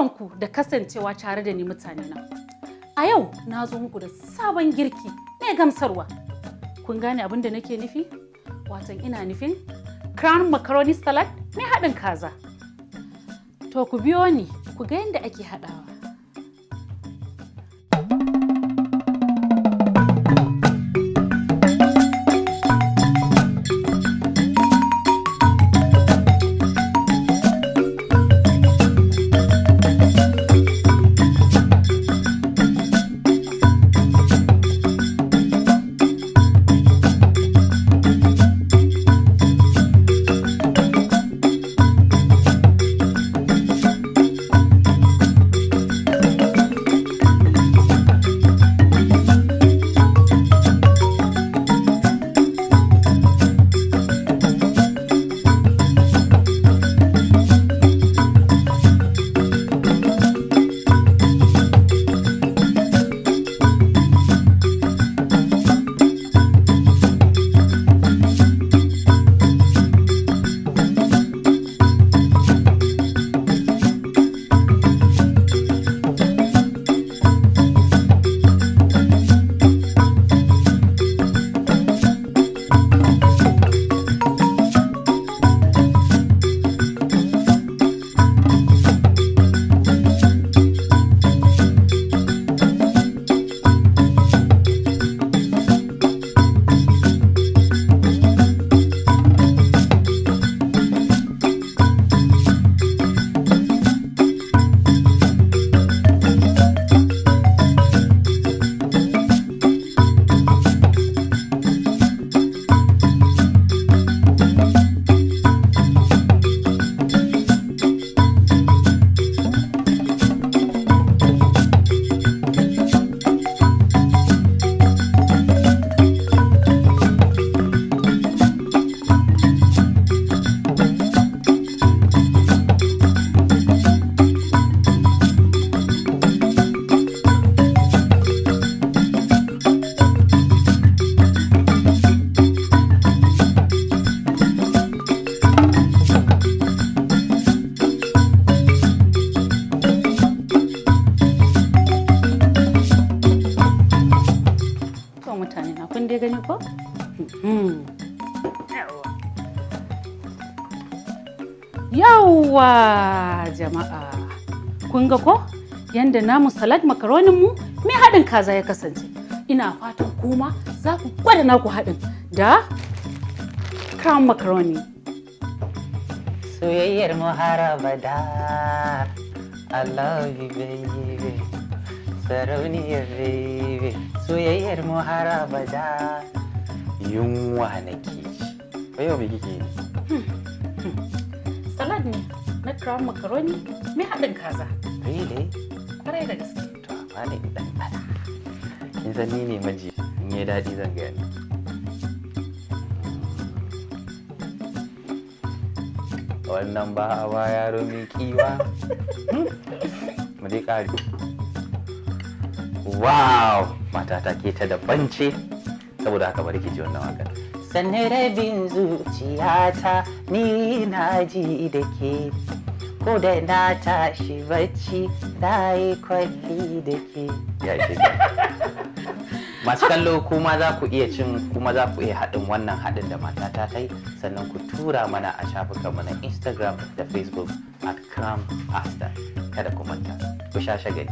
barkanku da kasancewa tare da ni mutane na. A yau na zo muku da sabon girki mai gamsarwa. Kun gane abin da nake nufi? Watan ina nufin crown macaroni salad mai haɗin kaza. To ku biyo ni ku ga yadda ake haɗawa. Kun dai gani ko? Yawwa jama'a, kun ga ko yanda namu salad macaronin mu mai haɗin kaza ya kasance. Ina fatan kuma za ku gwada naku haɗin da crown macaroni. Soyayyar mu har abada, I love you baby, sarauniyar baby. Soyayyar mu har abada, yunwa nake ji. Yau me kike yi? Salad ne na crown macaroni mai haɗin kaza. Really? Kwarai da gaske. To amma ne dan dana. Kin san ni ne maji, in yi daɗi zan gaya ni. Wannan ba a ba yaro mai kiwa. Mu dai ƙari. Wow! Matata ke ta daban ce, saboda haka bari ki ji wannan waƙar. Sanne rabin zuciyata ni na ji da ke, ko da na tashi bacci na yi kwalli da ke. Ya ishe ka. Masu kallo kuma za ku iya haɗin wannan haɗin da matata ta yi, sannan ku tura mana a shafukanmu na Instagram da Facebook @crownpasta. Kada ku manta, ku sha shagali.